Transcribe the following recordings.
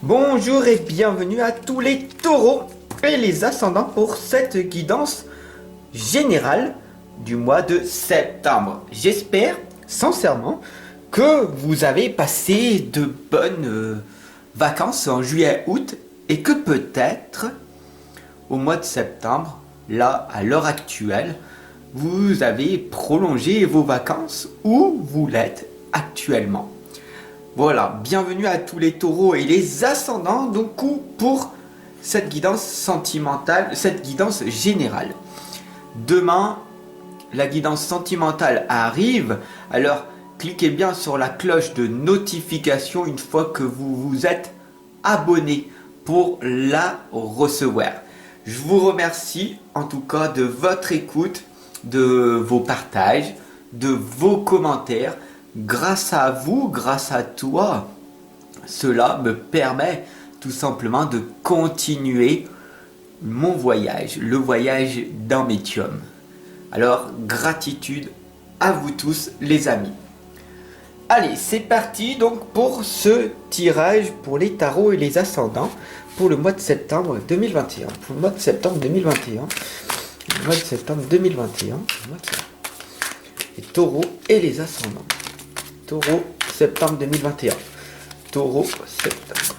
Bonjour et bienvenue à tous les taureaux et les ascendants pour cette guidance générale du mois de septembre. J'espère sincèrement que vous avez passé de bonnes vacances en juillet-août et que peut-être au mois de septembre, là à l'heure actuelle, vous avez prolongé vos vacances où vous l'êtes actuellement. Voilà, bienvenue à tous les taureaux et les ascendants, donc pour cette guidance sentimentale, cette guidance générale. Demain, la guidance sentimentale arrive, alors cliquez bien sur la cloche de notification une fois que vous vous êtes abonné pour la recevoir. Je vous remercie en tout cas de votre écoute, de vos partages, de vos commentaires. Grâce à vous, grâce à toi, cela me permet tout simplement de continuer mon voyage, le voyage d'un médium. Alors, gratitude à vous tous les amis. Allez, c'est parti donc pour ce tirage pour les tarots et les ascendants pour le mois de septembre 2021. Pour le mois de septembre 2021. Le mois de septembre 2021. Les taureaux et les ascendants. Taureau, septembre 2021. Taureau, septembre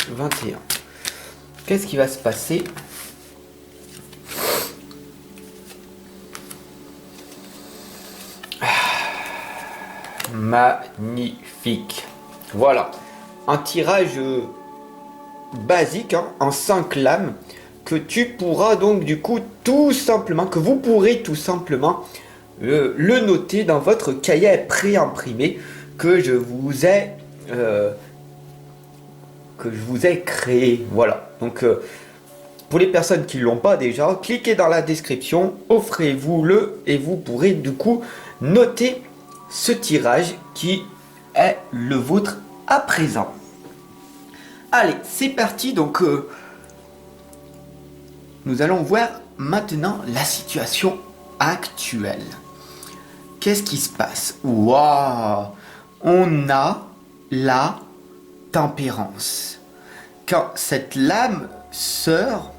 2021. Qu'est-ce qui va se passer? Magnifique. Voilà. Un tirage basique en 5 lames que tu pourras donc du coup tout simplement, que vous pourrez tout simplement le noter dans votre cahier pré-imprimé que je vous ai créé. Voilà. Donc pour les personnes qui ne l'ont pas déjà, cliquez dans la description, offrez-vous-le et vous pourrez du coup noter ce tirage qui est le vôtre à présent. Allez, c'est parti. Donc nous allons voir maintenant la situation actuelle. Qu'est-ce qui se passe? Waouh! On a la tempérance. Quand cette lame sort,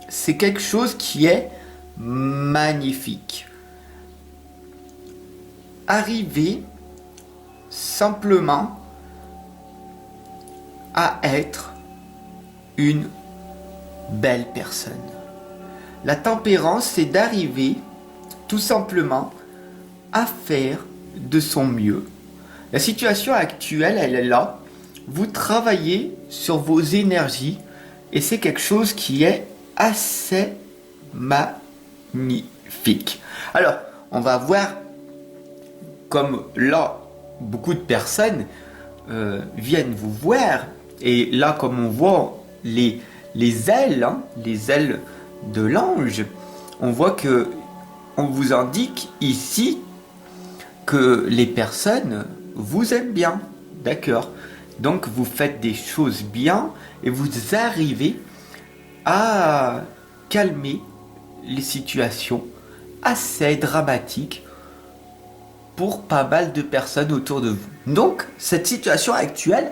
c'est quelque chose qui est magnifique. Arriver simplement à être une belle personne. La tempérance, c'est d'arriver tout simplement à faire de son mieux. La situation actuelle, elle est là. Vous travaillez sur vos énergies et c'est quelque chose qui est assez magnifique. Alors, on va voir comme là, beaucoup de personnes viennent vous voir et là, comme on voit les ailes, les ailes de l'ange, on voit que on vous indique ici que les personnes vous aiment bien, d'accord? Donc vous faites des choses bien et vous arrivez à calmer les situations assez dramatiques pour pas mal de personnes autour de vous. Donc cette situation actuelle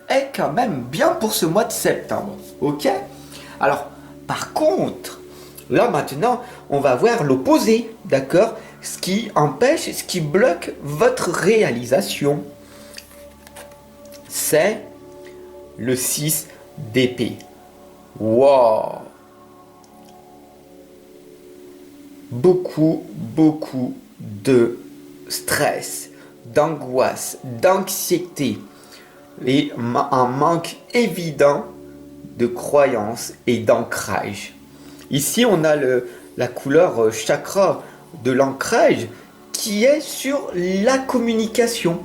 est quand même bien pour ce mois de septembre, ok? Alors par contre, là maintenant, on va voir l'opposé, d'accord? Ce qui empêche, ce qui bloque votre réalisation, c'est le 6 d'épée. Wow! Beaucoup de stress, d'angoisse, d'anxiété et un manque évident de croyance et d'ancrage. Ici, on a la couleur chakra de l'ancrage qui est sur la communication.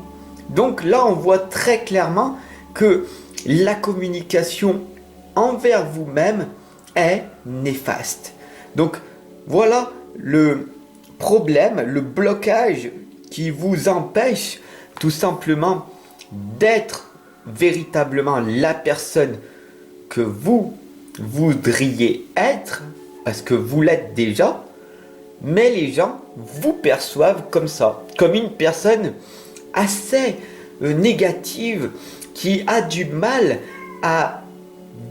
Donc là, on voit très clairement que la communication envers vous-même est néfaste. Donc voilà le problème, le blocage qui vous empêche tout simplement d'être véritablement la personne que vous voudriez être, parce que vous l'êtes déjà, mais les gens vous perçoivent comme ça, comme une personne assez négative, qui a du mal à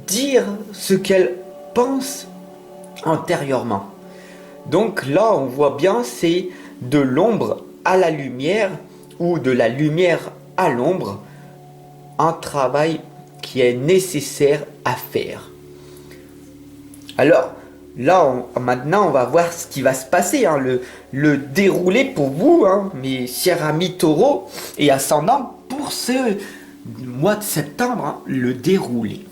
dire ce qu'elle pense antérieurement. Donc là, on voit bien, c'est de l'ombre à la lumière ou de la lumière à l'ombre, un travail qui est nécessaire à faire. Alors, là, maintenant, on va voir ce qui va se passer, hein, le déroulé pour vous, hein, mes chers amis taureaux et ascendants, pour ce mois de septembre, hein, le déroulé.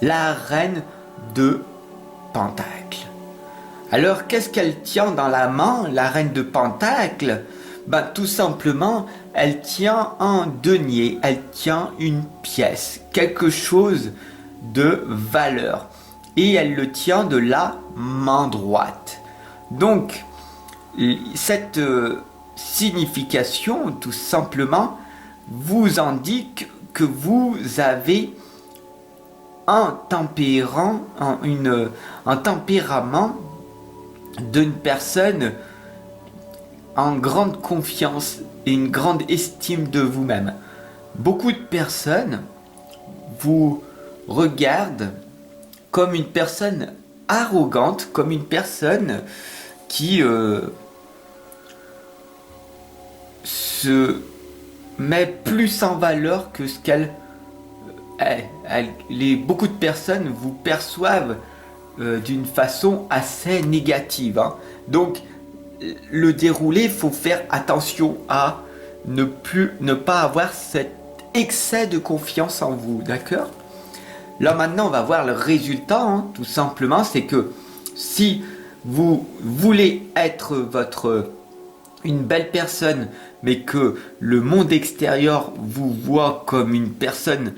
La reine de Pentacle. Alors, qu'est-ce qu'elle tient dans la main, la reine de Pentacle? Ben, tout simplement, elle tient un denier, elle tient une pièce, quelque chose de valeur. Et elle le tient de la main droite. Donc, cette signification, tout simplement, vous indique que vous avez un tempérament d'une personne en grande confiance et une grande estime de vous-même. Beaucoup de personnes vous regardent comme une personne arrogante, comme une personne qui se met plus en valeur que ce qu'elle beaucoup de personnes vous perçoivent d'une façon assez négative, hein. Donc le déroulé, il faut faire attention à ne pas avoir cet excès de confiance en vous, d'accord? Là maintenant on va voir le résultat, hein. Tout simplement c'est que si vous voulez être une belle personne, mais que le monde extérieur vous voit comme une personne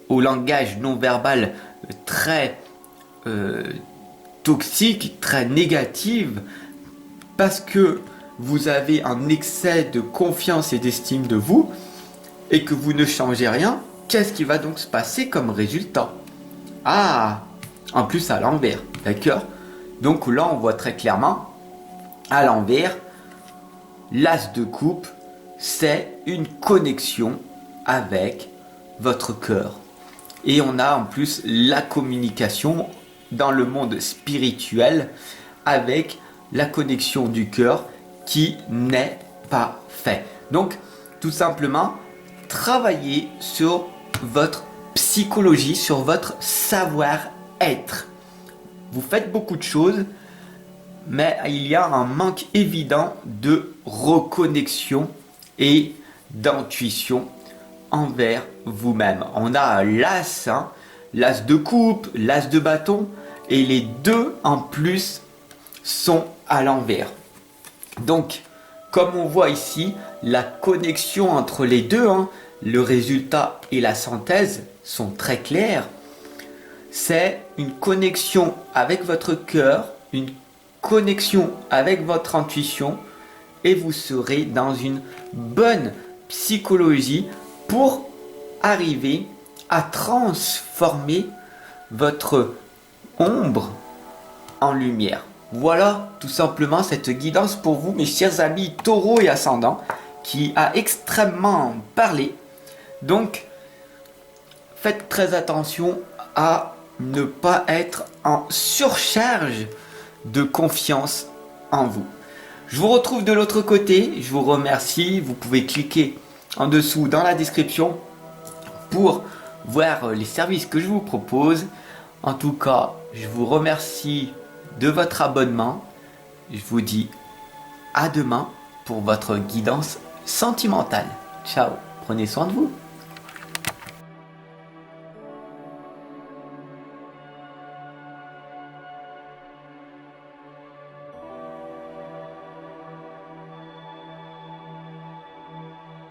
au langage non verbal très toxique, très négative, parce que vous avez un excès de confiance et d'estime de vous, et que vous ne changez rien, qu'est-ce qui va donc se passer comme résultat? Ah, en plus à l'envers, d'accord? Donc là on voit très clairement, à l'envers, l'as de coupe, c'est une connexion avec votre cœur. Et on a en plus la communication dans le monde spirituel avec la connexion du cœur qui n'est pas fait. Donc tout simplement, travaillez sur votre psychologie, sur votre savoir-être. Vous faites beaucoup de choses, mais il y a un manque évident de reconnexion et d'intuition envers vous-même. On a l'as, hein, l'as de coupe, l'as de bâton, et les deux en plus sont à l'envers. Donc, comme on voit ici, la connexion entre les deux, hein, le résultat et la synthèse sont très clairs. C'est une connexion avec votre cœur, une connexion avec votre intuition, et vous serez dans une bonne psychologie pour arriver à transformer votre ombre en lumière. Voilà tout simplement cette guidance pour vous, mes chers amis taureaux et ascendants, qui a extrêmement parlé. Donc, faites très attention à ne pas être en surcharge de confiance en vous. Je vous retrouve de l'autre côté, je vous remercie, vous pouvez cliquer en dessous dans la description pour voir les services que je vous propose. En tout cas, je vous remercie de votre abonnement. Je vous dis à demain pour votre guidance sentimentale. Ciao, prenez soin de vous.